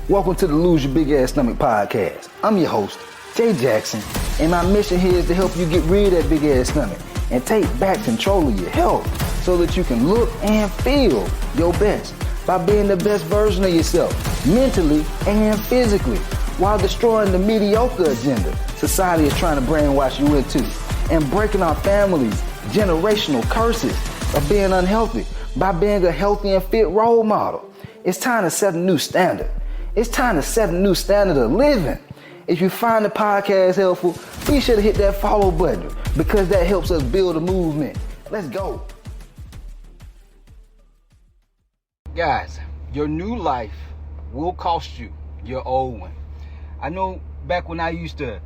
Welcome to the Lose Your Big Ass Stomach podcast. I'm your host, Jay Jackson, and my mission here is to help you get rid of that big ass stomach and take back control of your health so that you can look and feel your best by being the best version of yourself, mentally and physically, while destroying the mediocre agenda society is trying to brainwash you into, and breaking our families' generational curses of being unhealthy by being a healthy and fit role model. It's time to set a new standard. It's time to set a new standard of living. If you find the podcast helpful, be sure to hit that follow button because that helps us build a movement. Let's go. Guys, your new life will cost you your old one. I know back when I used to,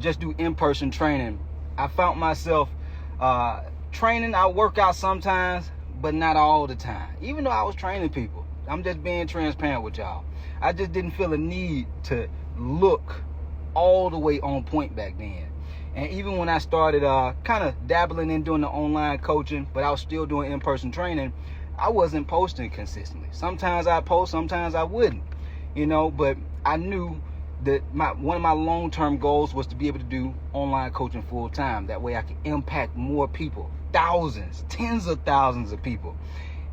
just do in-person training, I found myself training. I work out sometimes, but not all the time. Even though I was training people, I'm just being transparent with y'all. I just didn't feel a need to look all the way on point back then. And even when I started kind of dabbling in doing the online coaching, but I was still doing in-person training, I wasn't posting consistently. Sometimes I'd post, sometimes I wouldn't, but I knew that one of my long-term goals was to be able to do online coaching full-time. That way I could impact more people, thousands, tens of thousands of people.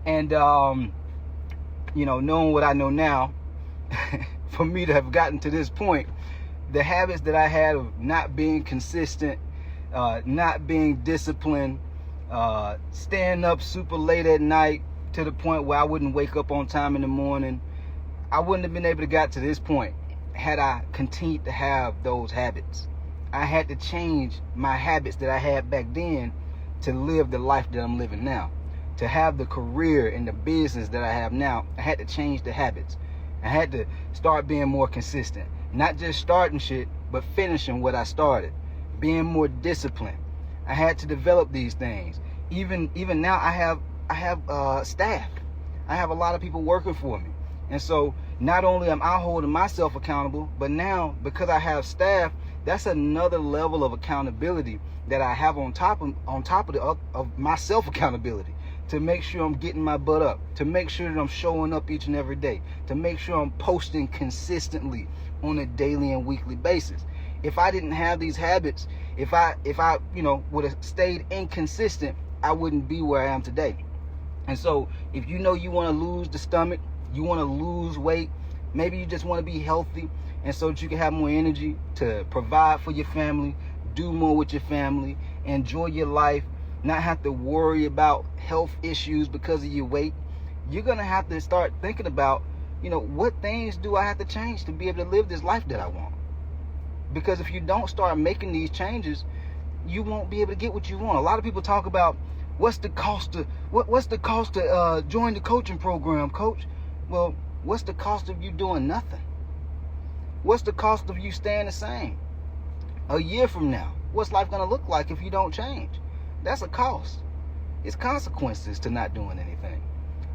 And, knowing what I know now, for me to have gotten to this point, the habits that I had of not being consistent, not being disciplined, staying up super late at night to the point where I wouldn't wake up on time in the morning, I wouldn't have been able to get to this point had I continued to have those habits. I had to change my habits that I had back then to live the life that I'm living now. To have the career and the business that I have now, I had to change the habits. I had to start being more consistent. Not just starting shit, but finishing what I started. Being more disciplined. I had to develop these things. Even now, I have staff. I have a lot of people working for me. And so not only am I holding myself accountable, but now because I have staff, that's another level of accountability that I have on top of my self accountability. To make sure I'm getting my butt up, to make sure that I'm showing up each and every day, to make sure I'm posting consistently on a daily and weekly basis. If I didn't have these habits, if I would have stayed inconsistent, I wouldn't be where I am today. And so if you want to lose the stomach, you want to lose weight, maybe you just want to be healthy, and so that you can have more energy to provide for your family, do more with your family, enjoy your life, not have to worry about health issues because of your weight, you're going to have to start thinking about, what things do I have to change to be able to live this life that I want? Because if you don't start making these changes, you won't be able to get what you want. A lot of people talk about what's the cost to join the coaching program, coach? Well, what's the cost of you doing nothing? What's the cost of you staying the same? A year from now, what's life going to look like if you don't change? That's a cost. It's consequences to not doing anything.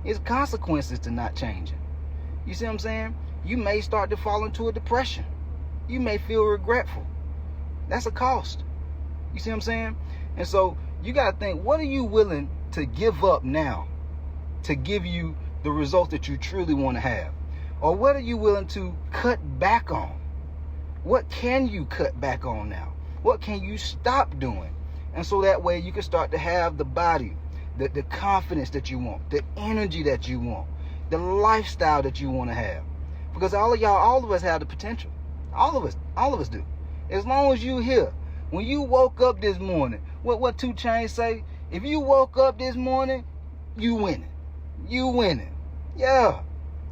It's consequences to not changing. You see what I'm saying? You may start to fall into a depression. You may feel regretful. That's a cost. You see what I'm saying? And so you got to think, what are you willing to give up now to give you the results that you truly want to have? Or what are you willing to cut back on? What can you cut back on now? What can you stop doing? And so that way you can start to have the body, the confidence that you want, the energy that you want, the lifestyle that you want to have. Because all of us have the potential. All of us do. As long as you here. When you woke up this morning, what 2 Chainz say? If you woke up this morning, you winning. You winning. Yeah.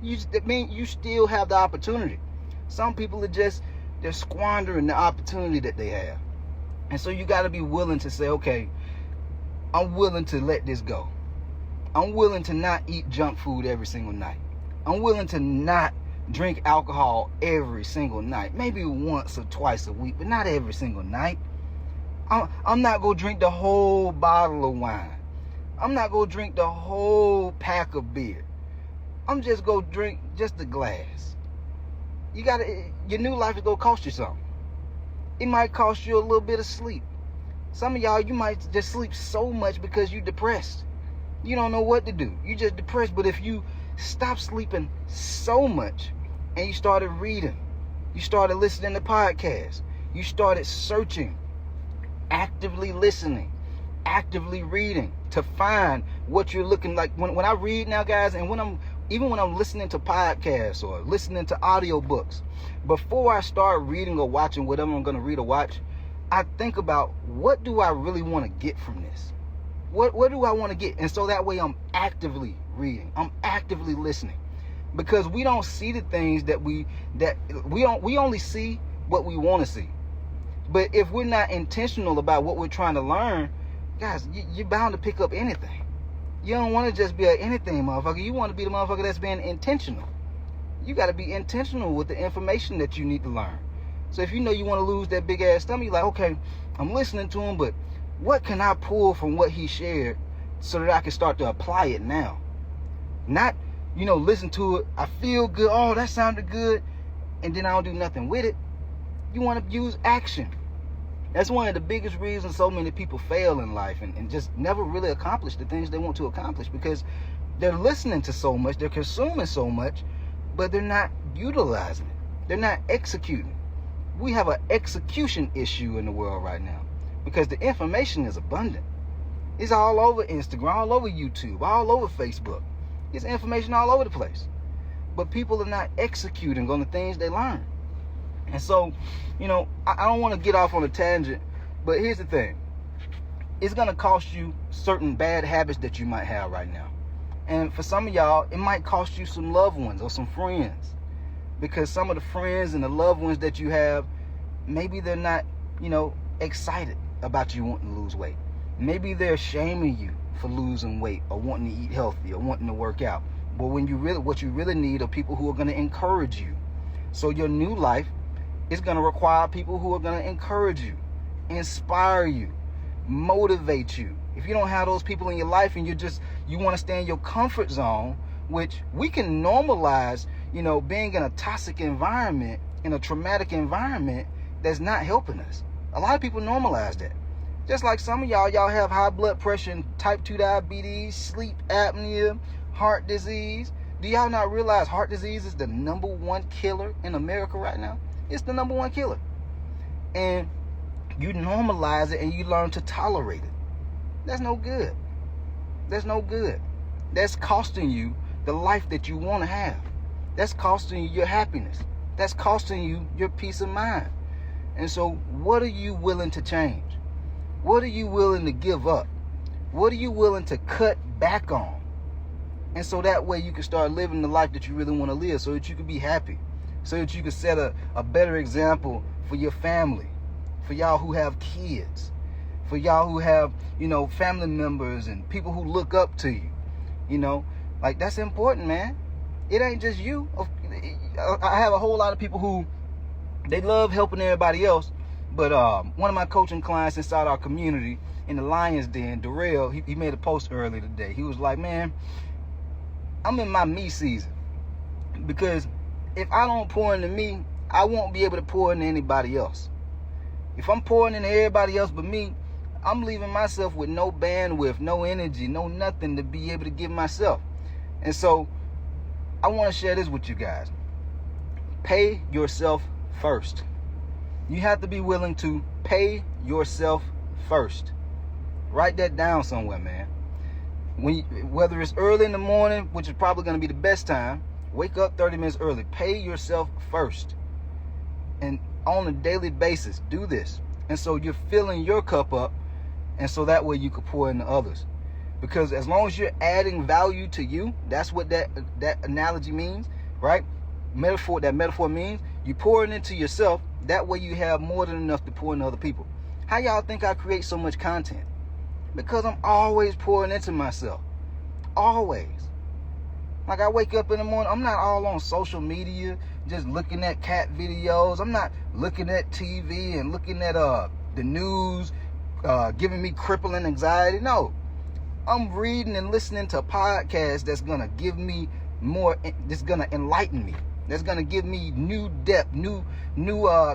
You still have the opportunity. Some people they're squandering the opportunity that they have. And so you got to be willing to say, okay, I'm willing to let this go. I'm willing to not eat junk food every single night. I'm willing to not drink alcohol every single night. Maybe once or twice a week, but not every single night. I'm not going to drink the whole bottle of wine. I'm not going to drink the whole pack of beer. I'm just going to drink just a glass. Your new life is going to cost you something. It might cost you a little bit of sleep. Some of y'all, you might just sleep so much because you're depressed. You don't know what to do. You're just depressed. But if you stop sleeping so much and you started reading. You started listening to podcasts. You started searching, actively listening, actively reading to find what you're looking like. When I read now, guys, and when I'm listening to podcasts or listening to audiobooks, before I start reading or watching whatever I'm going to read or watch, I think about, what do I really want to get from this? What do I want to get? And so that way I'm actively reading. I'm actively listening. Because we don't see the things that we only see what we want to see. But if we're not intentional about what we're trying to learn, guys, you're bound to pick up anything. You don't want to just be an anything motherfucker. You want to be the motherfucker that's being intentional. You got to be intentional with the information that you need to learn. So if you know you want to lose that big ass stomach, you're like, okay, I'm listening to him, but what can I pull from what he shared so that I can start to apply it now? Not, listen to it, I feel good, oh, that sounded good, and then I don't do nothing with it. You want to use action. That's one of the biggest reasons so many people fail in life and just never really accomplish the things they want to accomplish, because they're listening to so much, they're consuming so much, but they're not utilizing it. They're not executing. We have an execution issue in the world right now because the information is abundant. It's all over Instagram, all over YouTube, all over Facebook. It's information all over the place. But people are not executing on the things they learn. And so, I don't want to get off on a tangent, but here's the thing. It's going to cost you certain bad habits that you might have right now. And for some of y'all, it might cost you some loved ones or some friends. Because some of the friends and the loved ones that you have, maybe they're not, excited about you wanting to lose weight. Maybe they're shaming you for losing weight or wanting to eat healthy or wanting to work out. But what you really need are people who are going to encourage you. So your new life is going to require people who are going to encourage you, inspire you, motivate you. If you don't have those people in your life and you want to stay in your comfort zone, which we can normalize, being in a toxic environment, in a traumatic environment that's not helping us. A lot of people normalize that. Just like some of y'all have high blood pressure and type 2 diabetes, sleep apnea, heart disease. Do y'all not realize heart disease is the number one killer in America right now? It's the number one killer. And you normalize it and you learn to tolerate it. That's no good. That's no good. That's costing you the life that you want to have. That's costing you your happiness. That's costing you your peace of mind. And so what are you willing to change? What are you willing to give up? What are you willing to cut back on? And so that way you can start living the life that you really want to live, so that you can be happy, so that you can set a better example for your family, for y'all who have kids, for y'all who have, family members and people who look up to you. Like, that's important, man. It ain't just you. I have a whole lot of people who, they love helping everybody else. But one of my coaching clients inside our community in the Lions Den, Darrell, he made a post earlier today. He was like, man, I'm in my me season. Because if I don't pour into me, I won't be able to pour into anybody else. If I'm pouring into everybody else but me, I'm leaving myself with no bandwidth, no energy, no nothing to be able to give myself. And so I want to share this with you guys. Pay yourself first. You have to be willing to pay yourself first. Write that down somewhere, man. Whether it's early in the morning, which is probably going to be the best time, wake up 30 minutes early. Pay yourself first. And on a daily basis, do this. And so you're filling your cup up, and so that way you can pour into others. Because as long as you're adding value to you, that's what that analogy means, right? That metaphor means you pour it into yourself. That way you have more than enough to pour into other people. How y'all think I create so much content? Because I'm always pouring into myself. Always. Like, I wake up in the morning, I'm not all on social media just looking at cat videos. I'm not looking at TV and looking at the news giving me crippling anxiety. No. I'm reading and listening to podcasts that's going to give me more, that's going to enlighten me. That's going to give me new depth, new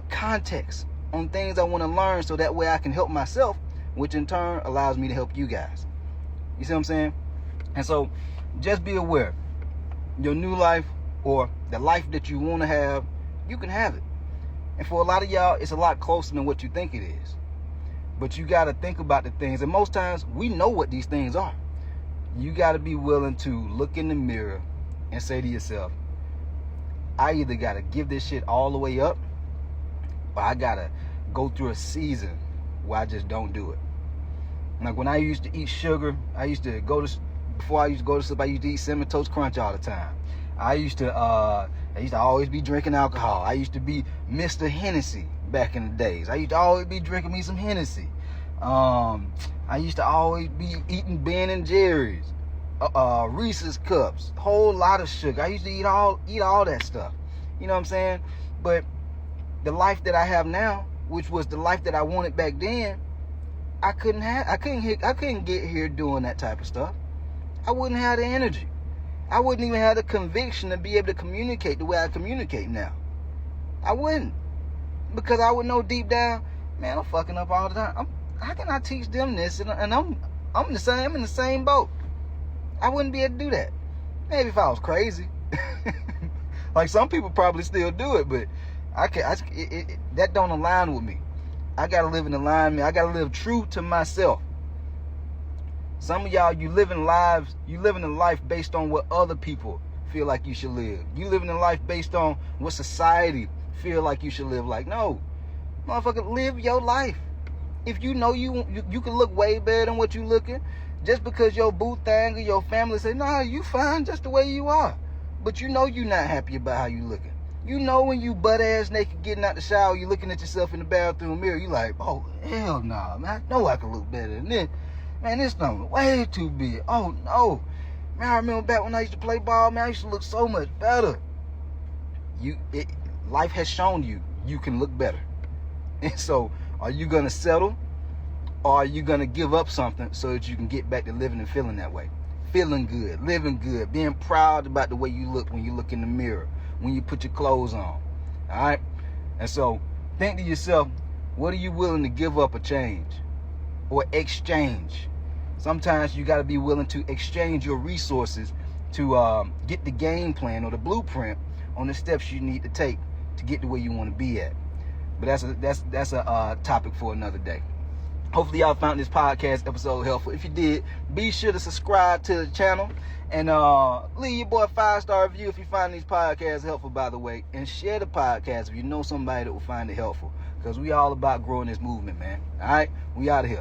context on things I want to learn, so that way I can help myself, which in turn allows me to help you guys. You see what I'm saying? And so just be aware. Your new life or the life that you want to have, you can have it. And for a lot of y'all, it's a lot closer than what you think it is. But you got to think about the things. And most times, we know what these things are. You got to be willing to look in the mirror and say to yourself, I either got to give this shit all the way up, or I got to go through a season where I just don't do it. Like when I used to eat sugar, before I used to go to sleep, I used to eat Cinnamon Toast Crunch all the time. I used to always be drinking alcohol. I used to be Mr. Hennessy back in the days. I used to always be drinking me some Hennessy. I used to always be eating Ben & Jerry's, Reese's Cups, whole lot of sugar. I used to eat all that stuff. You know what I'm saying? But the life that I have now, which was the life that I wanted back then, I couldn't get here doing that type of stuff. I wouldn't have the energy. I wouldn't even have the conviction to be able to communicate the way I communicate now. I wouldn't. Because I would know deep down, man, I'm fucking up all the time. How can I teach them this? And I'm in the same boat. I wouldn't be able to do that. Maybe if I was crazy. Like some people probably still do it, but that don't align with me. I gotta live in alignment. I gotta live true to myself. Some of y'all, you living a life based on what other people feel like you should live. You living a life based on what society feel like you should live like. No, motherfucker, live your life. If you know you can look way better than what you looking, just because your boo thing or your family say, nah, you fine just the way you are. But you know you not happy about how you looking. You know when you butt ass naked getting out the shower, you looking at yourself in the bathroom mirror, you like, oh, hell nah, man. I know I can look better than this. Man, this thing way too big. Oh, no. Man, I remember back when I used to play ball, man, I used to look so much better. Life has shown you can look better. And so, are you going to settle? Or are you going to give up something so that you can get back to living and feeling that way? Feeling good, living good, being proud about the way you look when you look in the mirror, when you put your clothes on. All right? And so, think to yourself, what are you willing to give up or change? Or exchange? Sometimes you got to be willing to exchange your resources to get the game plan or the blueprint on the steps you need to take to get to where you want to be at. But that's a topic for another day. Hopefully y'all found this podcast episode helpful. If you did, be sure to subscribe to the channel and leave your boy a 5-star review if you find these podcasts helpful, by the way. And share the podcast if you know somebody that will find it helpful. Because we all about growing this movement, man. All right? We out of here.